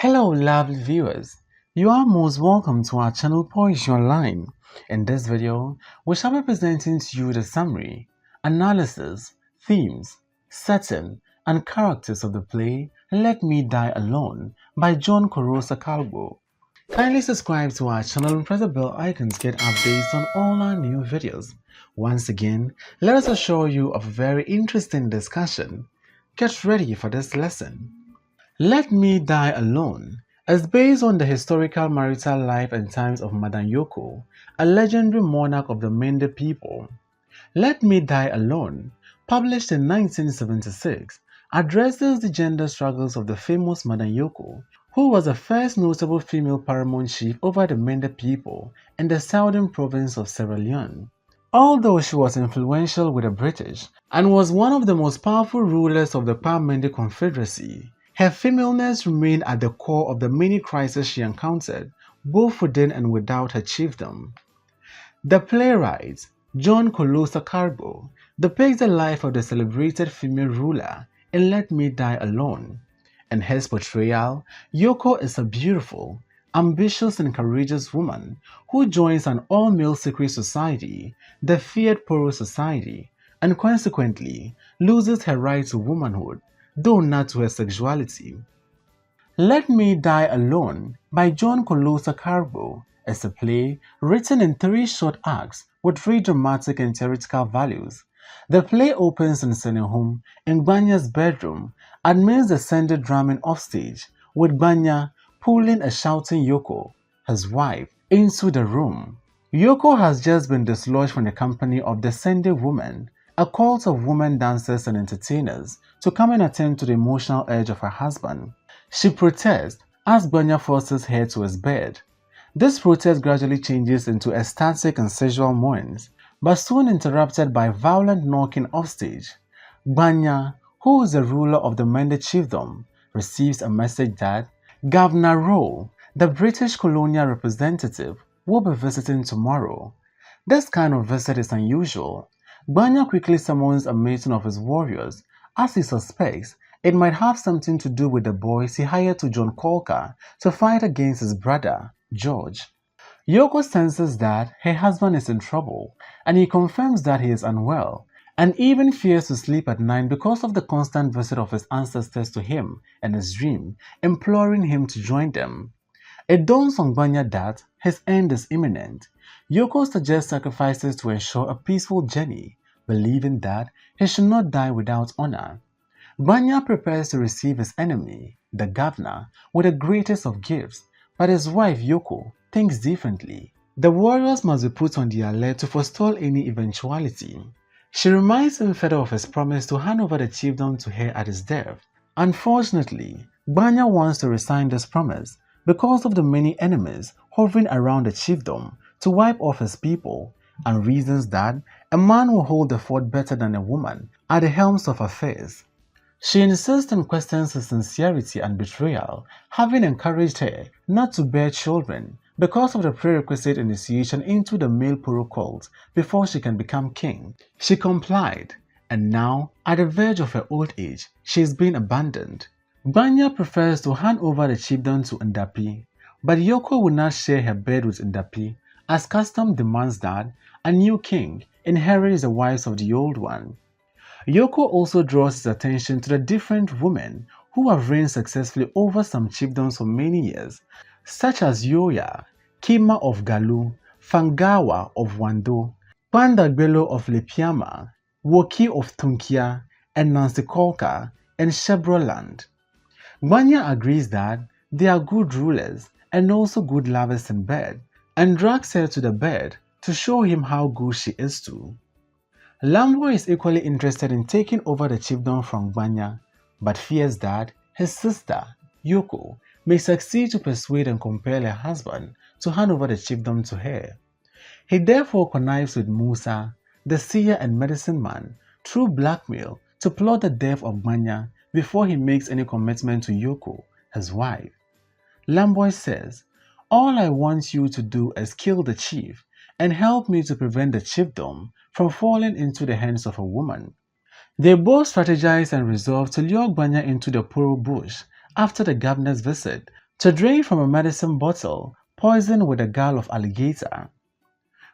Hello, lovely viewers. You are most welcome to our channel Poetry Online. In this video, we shall be presenting to you the summary, analysis, themes, setting, and characters of the play Let Me Die Alone by Kolosa Kargbo. Kindly subscribe to our channel and press the bell icon to get updates on all our new videos. Once again, let us assure you of a very interesting discussion. Get ready for this lesson. Let Me Die Alone is based on the historical marital life and times of Madam Yoko, a legendary monarch of the Mende people. Let Me Die Alone, published in 1976, addresses the gender struggles of the famous Madam Yoko, who was the first notable female paramount chief over the Mende people in the southern province of Sierra Leone. Although she was influential with the British and was one of the most powerful rulers of the Pan-Mende Confederacy, her femaleness remained at the core of the many crises she encountered, both within and without her chiefdom. The playwright, Kolosa Kargbo, depicts the life of the celebrated female ruler in Let Me Die Alone. In his portrayal, Yoko is a beautiful, ambitious and courageous woman who joins an all-male secret society, the feared Poro Society, and consequently loses her right to womanhood, though not to her sexuality. Let Me Die Alone by Kolosa Kargbo is a play written in 3 short acts with 3 dramatic and theatrical values. The play opens in Senehum in Gbanya's bedroom amidst the Sende drumming offstage, with Gbanya pulling a shouting Yoko, his wife, into the room. Yoko has just been dislodged from the company of the Sende woman, a cult of women dancers and entertainers, to come and attend to the emotional urge of her husband. She protests as Gbanya forces her to his bed. This protest gradually changes into ecstatic and sexual moans, but soon interrupted by violent knocking offstage. Gbanya, who is the ruler of the Mende chiefdom, receives a message that Governor Rowe, the British colonial representative, will be visiting tomorrow. This kind of visit is unusual. Gbanya quickly summons a meeting of his warriors, as he suspects it might have something to do with the boys he hired to John Colker to fight against his brother, George. Yoko senses that her husband is in trouble, and he confirms that he is unwell, and even fears to sleep at night because of the constant visit of his ancestors to him in his dream, imploring him to join them. It dawns on Gbanya that his end is imminent. Yoko suggests sacrifices to ensure a peaceful journey, believing that he should not die without honor. Gbanya prepares to receive his enemy, the governor, with the greatest of gifts, but his wife Yoko thinks differently. The warriors must be put on the alert to forestall any eventuality. She reminds him further of his promise to hand over the chiefdom to her at his death. Unfortunately, Gbanya wants to resign this promise because of the many enemies hovering around the chiefdom to wipe off his people, and reasons that a man will hold the fort better than a woman at the helms of affairs. She insists and questions his sincerity and betrayal, having encouraged her not to bear children because of the prerequisite initiation into the male Poro cult before she can become king. She complied, and now, at the verge of her old age, she is being abandoned. Gbanya prefers to hand over the chiefdom to Ndapi, but Yoko will not share her bed with Ndapi, as custom demands that a new king inherits the wives of the old one. Yoko also draws his attention to the different women who have reigned successfully over some chiefdoms for many years, such as Yoya, Kima of Galu, Fangawa of Wando, Pandagbelo of Lepiama, Woki of Tunkia, and Nancy Kolka in Chevroland. Gbanya agrees that they are good rulers and also good lovers in bed, and drags her to the bed to show him how good she is too. Lambo is equally interested in taking over the chiefdom from Gbanya, but fears that his sister, Yoko, may succeed to persuade and compel her husband to hand over the chiefdom to her. He therefore connives with Musa, the seer and medicine man, through blackmail to plot the death of Gbanya before he makes any commitment to Yoko, his wife. Lamboy says, "All I want you to do is kill the chief and help me to prevent the chiefdom from falling into the hands of a woman." They both strategize and resolve to lure Gbanya into the Poro bush after the governor's visit to drink from a medicine bottle poisoned with a gall of alligator.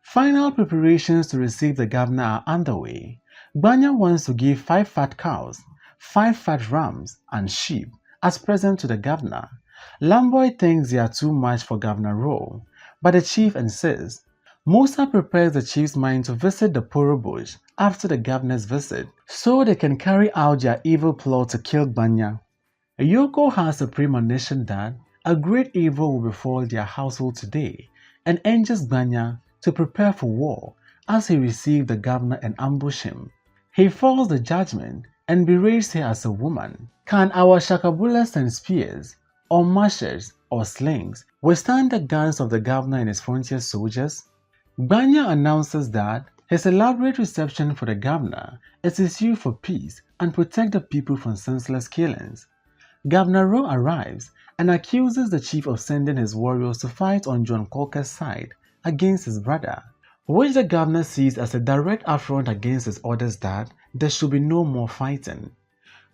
Final preparations to receive the governor are underway. Gbanya wants to give 5 fat cows, 5 fat rams, and sheep as present to the governor. Lamboy thinks they are too much for Governor Rowe, but the chief insists. Musa prepares the chief's mind to visit the Poro bush after the governor's visit so they can carry out their evil plot to kill Gbanya. Yoko has a premonition that a great evil will befall their household today and engages Gbanya to prepare for war as he receives the governor and ambush him. He falls the judgment and berates her as a woman. Can our shakabulas and spears, or machetes, or slings withstand the guns of the governor and his frontier soldiers? Gbanya announces that his elaborate reception for the governor is his issue for peace and protect the people from senseless killings. Governor Rowe arrives and accuses the chief of sending his warriors to fight on John Colker's side against his brother, which the governor sees as a direct affront against his orders that there should be no more fighting.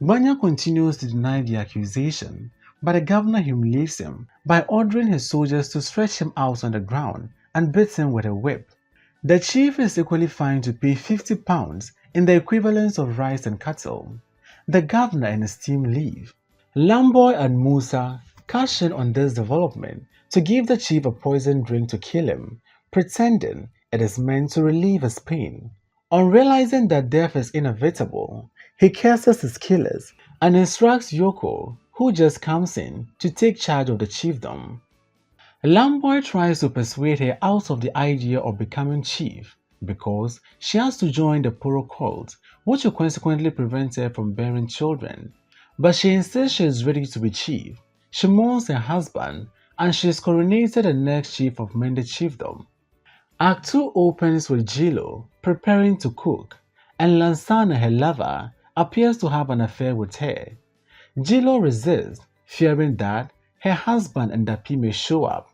Gbanya continues to deny the accusation, but the governor humiliates him by ordering his soldiers to stretch him out on the ground and beat him with a whip. The chief is equally fine to pay £50 in the equivalence of rice and cattle. The governor and his team leave. Lamboy and Musa cash in on this development to give the chief a poisoned drink to kill him, pretending it is meant to relieve his pain. On realizing that death is inevitable, he curses his killers and instructs Yoko, who just comes in, to take charge of the chiefdom. Lamboy tries to persuade her out of the idea of becoming chief because she has to join the Poro cult, which will consequently prevent her from bearing children. But she insists she is ready to be chief. She mourns her husband and she is coronated the next chief of Mende chiefdom. Act 2 opens with Jilo preparing to cook, and Lansana, her lover, appears to have an affair with her. Jilo resists, fearing that her husband and Dapi may show up.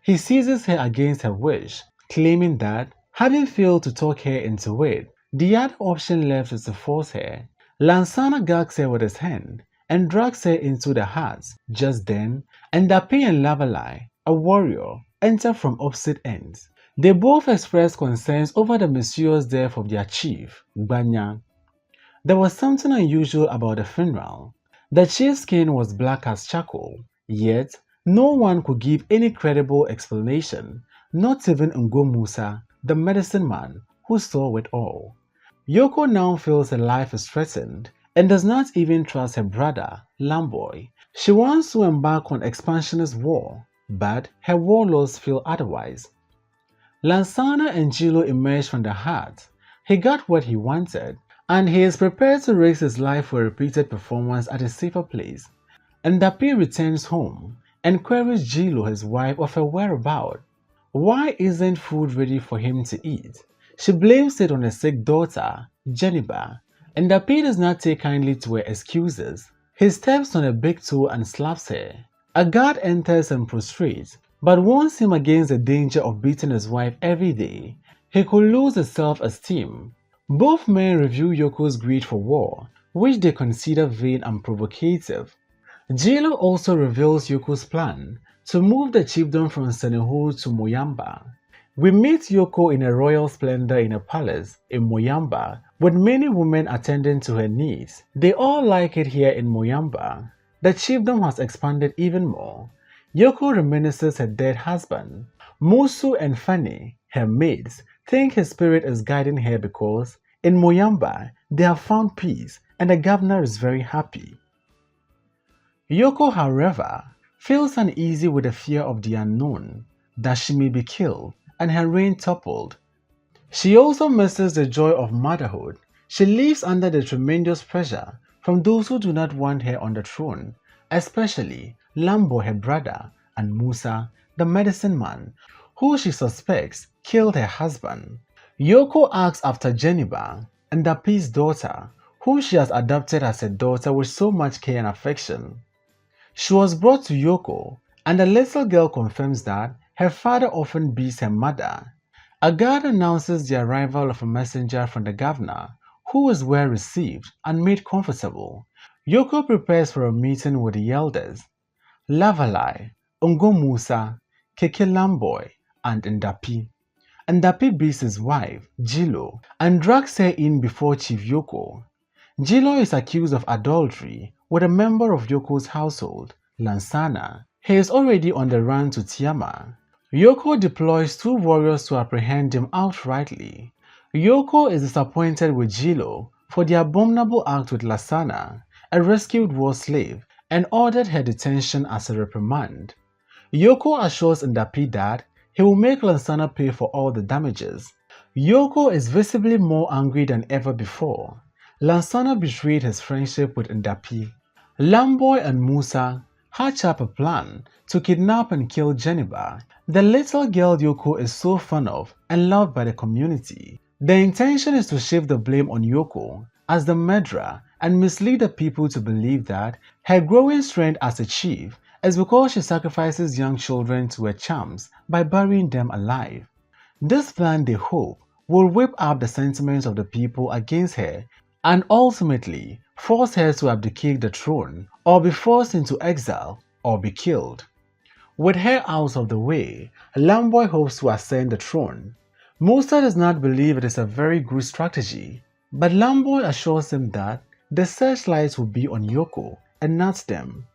He seizes her against her wish, claiming that, having failed to talk her into it, the other option left is to force her. Lansana gags her with his hand and drags her into the hut. Just then, Dapi and Lavalai, a warrior, enter from opposite ends. They both express concerns over the mysterious death of their chief, Gbanya. There was something unusual about the funeral. The chief's skin was black as charcoal, yet no one could give any credible explanation, not even Ngo Musa, the medicine man, who saw it all. Yoko now feels her life is threatened and does not even trust her brother, Lamboy. She wants to embark on expansionist war, but her warlords feel otherwise. Lansana and Jilo emerge from the hut. He got what he wanted, and he is prepared to risk his life for a repeated performance at a safer place. Dapi returns home and queries Jilo, his wife, of her whereabouts. Why isn't food ready for him to eat? She blames it on her sick daughter, Jeniba, and Dapi does not take kindly to her excuses. He steps on her big toe and slaps her. A guard enters and prostrates, but warns him against the danger of beating his wife every day. He could lose his self-esteem. Both men review Yoko's greed for war, which they consider vain and provocative. Jilo also reveals Yoko's plan to move the chiefdom from Senehu to Moyamba. We meet Yoko in a royal splendor in a palace in Moyamba, with many women attending to her needs. They all like it here in Moyamba. The chiefdom has expanded even more. Yoko reminisces her dead husband. Musu and Fanny, her maids, think his spirit is guiding her because in Moyamba they have found peace and the governor is very happy. Yoko, however, feels uneasy with the fear of the unknown, that she may be killed and her reign toppled. She also misses the joy of motherhood. She lives under the tremendous pressure from those who do not want her on the throne, especially Lambo, her brother, and Musa, the medicine man, who she suspects killed her husband. Yoko asks after Jeniba, and Dapi's daughter, whom she has adopted as her daughter with so much care and affection. She was brought to Yoko, and the little girl confirms that her father often beats her mother. A guard announces the arrival of a messenger from the governor, who is well received and made comfortable. Yoko prepares for a meeting with the elders. Lavalai, Ongo Musa, Keke Lamboy, and Ndapi. Ndapi beats his wife, Jilo, and drags her in before Chief Yoko. Jilo is accused of adultery with a member of Yoko's household, Lansana. He is already on the run to Tiama. Yoko deploys 2 warriors to apprehend him outrightly. Yoko is disappointed with Jilo for the abominable act with Lansana, a rescued war slave, and ordered her detention as a reprimand. Yoko assures Ndapi that he will make Lansana pay for all the damages. Yoko is visibly more angry than ever before. Lansana betrayed his friendship with Ndapi. Lamboy and Musa hatch up a plan to kidnap and kill Jennifer, the little girl Yoko is so fond of and loved by the community. The intention is to shift the blame on Yoko as the murderer and mislead the people to believe that her growing strength as a chief is because she sacrifices young children to her charms by burying them alive. This plan, they hope, will whip up the sentiments of the people against her and ultimately force her to abdicate the throne or be forced into exile or be killed. With her out of the way, Lamboy hopes to ascend the throne. Musa does not believe it is a very good strategy, but Lamboy assures him that the searchlights will be on Yoko and not them.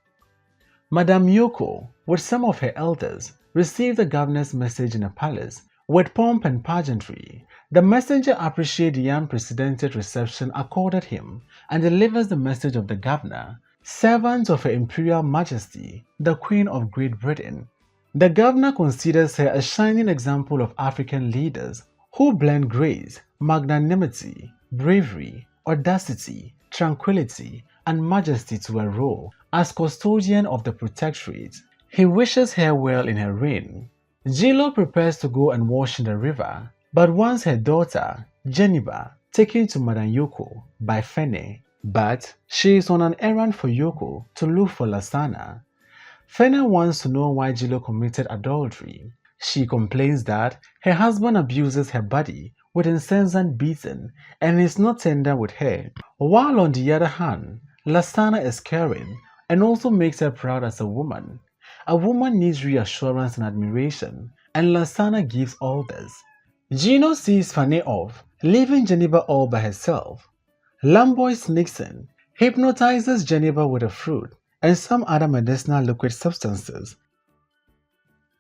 Madame Yoko, with some of her elders, received the governor's message in a palace with pomp and pageantry. The messenger appreciates the unprecedented reception accorded him and delivers the message of the governor, servant of Her Imperial Majesty, the Queen of Great Britain. The governor considers her a shining example of African leaders who blend grace, magnanimity, bravery, audacity, tranquility, and majesty to her role as custodian of the protectorate. He wishes her well in her reign. Jilo prepares to go and wash in the river, but wants her daughter, Jennifer, taken to Madame Yoko by Fene. But she is on an errand for Yoko to look for Lansana. Fene wants to know why Jilo committed adultery. She complains that her husband abuses her body with incessant beating and is not tender with her, while on the other hand, Lansana is caring and also makes her proud as a woman. A woman needs reassurance and admiration, and Lansana gives all this. Gino sees Fanny off, leaving Geneva all by herself. Lamboy sneaks in, hypnotizes Geneva with a fruit and some other medicinal liquid substances.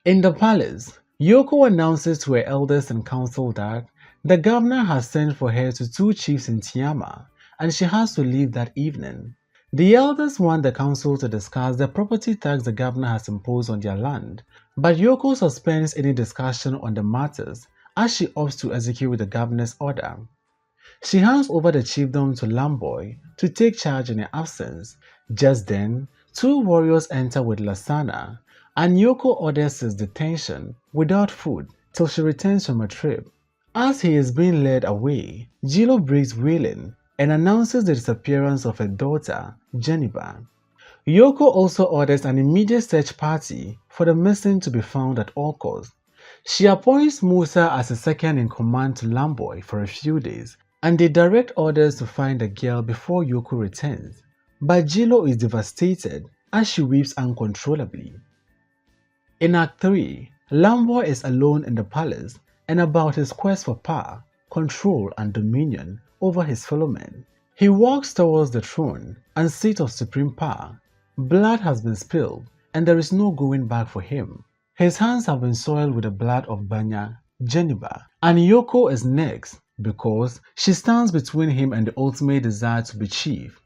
In the palace, Yoko announces to her elders and council that the governor has sent for her to 2 chiefs in Tiama, and she has to leave that evening. The elders want the council to discuss the property tax the governor has imposed on their land, but Yoko suspends any discussion on the matters as she opts to execute the governor's order. She hands over the chiefdom to Lamboy to take charge in her absence. Just then, 2 warriors enter with Lansana, and Yoko orders his detention without food till she returns from a trip. As he is being led away, Jilo breaks wailing and announces the disappearance of her daughter, Jennifer. Yoko also orders an immediate search party for the missing to be found at all costs. She appoints Musa as a second in command to Lamboy for a few days, and they direct orders to find the girl before Yoko returns. But Jilo is devastated as she weeps uncontrollably. In Act 3, Lamboy is alone in the palace and about his quest for power, control, and dominion over his fellow men. He walks towards the throne and seat of supreme power. Blood has been spilled and there is no going back for him. His hands have been soiled with the blood of Banya, Jennifer, and Yoko is next because she stands between him and the ultimate desire to be chief.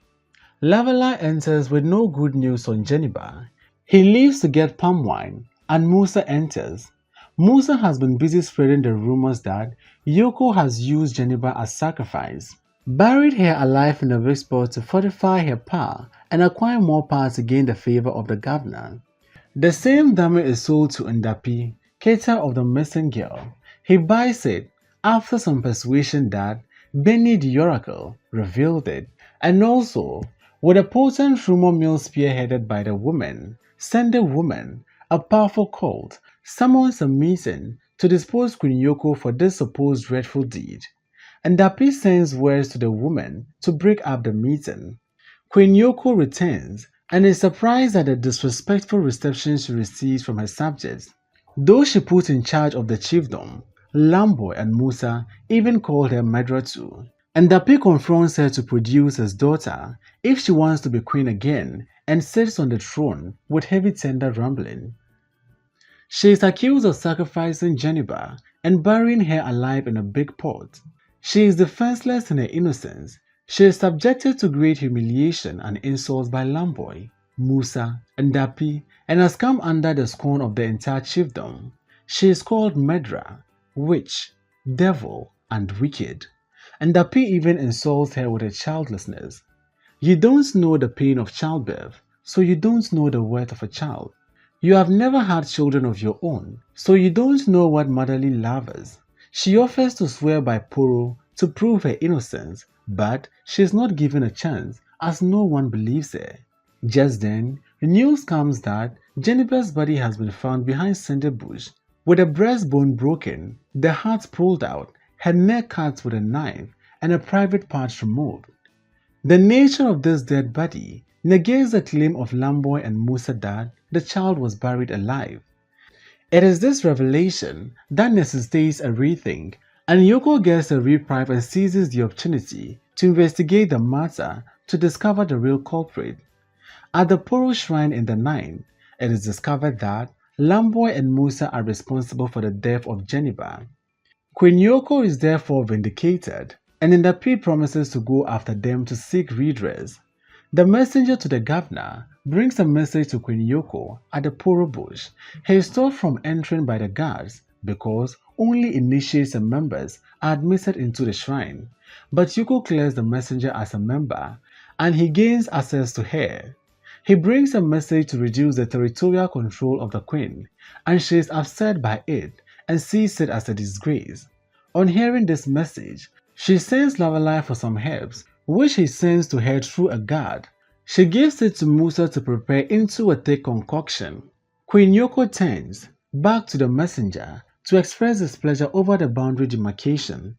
Lavala enters with no good news on Jennifer. He leaves to get palm wine and Musa enters. Musa has been busy spreading the rumors that Yoko has used Jennifer as sacrifice, buried her alive in a whisper to fortify her power and acquire more power to gain the favor of the governor. The same dummy is sold to Ndapi, caterer of the missing girl. He buys it after some persuasion that Benny the Oracle revealed it, and also with a potent rumor mill spearheaded by the woman, Sunday Woman, a powerful cult, summons a meeting to dispose Queen Yoko for this supposed dreadful deed. Ndapi sends words to the woman to break up the meeting. Queen Yoko returns and is surprised at the disrespectful reception she receives from her subjects. Those she put in charge of the chiefdom, Lamboy and Musa even called her Medra too. And Dapi confronts her to produce his daughter if she wants to be queen again and sits on the throne with heavy tender rumbling. She is accused of sacrificing Geneva and burying her alive in a big pot. She is defenseless in her innocence. She is subjected to great humiliation and insults by Lamboy, Musa, and Dapi and has come under the scorn of the entire chiefdom. She is called Medra, witch, devil, and wicked. And Dapi even insults her with her childlessness. You don't know the pain of childbirth, so you don't know the worth of a child. You have never had children of your own, so you don't know what motherly love is. She offers to swear by Poro to prove her innocence, but she is not given a chance as no one believes her. Just then, news comes that Jennifer's body has been found behind Cinder Bush, with a breastbone broken, the heart pulled out, her neck cut with a knife, and a private part removed. The nature of this dead body negates the claim of Lamboy and Musa that the child was buried alive. It is this revelation that necessitates a rethink, and Yoko gets a reprieve and seizes the opportunity to investigate the matter to discover the real culprit. At the Poro shrine in the Nine, it is discovered that Lamboy and Musa are responsible for the death of Geneva. Queen Yoko is therefore vindicated, and Ndapi promises to go after them to seek redress. The messenger to the governor brings a message to Queen Yoko at the Poro bush. He is stopped from entering by the guards because only initiates and members are admitted into the shrine. But Yoko clears the messenger as a member and he gains access to her. He brings a message to reduce the territorial control of the queen, and she is upset by it and sees it as a disgrace. On hearing this message, she sends Lavalai for some herbs, which he sends to her through a guard. She gives it to Musa to prepare into a thick concoction. Queen Yoko turns back to the messenger to express displeasure over the boundary demarcation.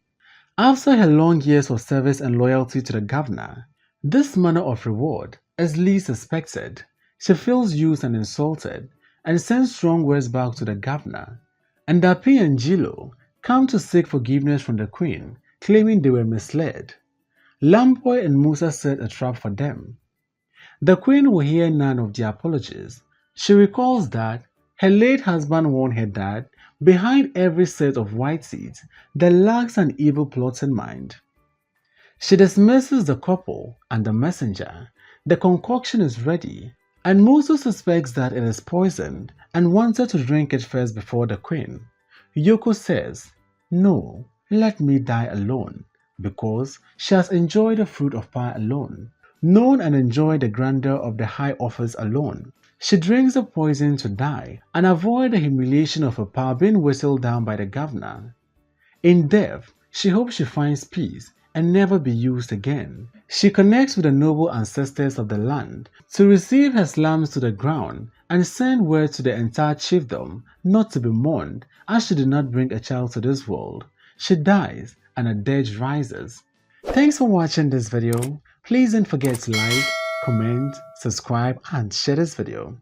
After her long years of service and loyalty to the governor, this manner of reward is least expected. She feels used and insulted and sends strong words back to the governor. And Dapi and Jilo come to seek forgiveness from the queen, claiming they were misled. Lamboy and Musa set a trap for them. The queen will hear none of their apologies. She recalls that her late husband warned her that behind every set of white seeds there lurks an evil plot in mind. She dismisses the couple and the messenger. The concoction is ready, and Musa suspects that it is poisoned and wanted to drink it first before the queen. Yoko says, "No, let me die alone," because she has enjoyed the fruit of power alone, known and enjoyed the grandeur of the high office alone. She drinks the poison to die and avoid the humiliation of her power being whistled down by the governor. In death, she hopes she finds peace and never be used again. She connects with the noble ancestors of the land to receive her slams to the ground and send word to the entire chiefdom not to be mourned as she did not bring a child to this world. She dies and a dirge rises. Thanks for watching this video. Please don't forget to like, comment, subscribe and share this video.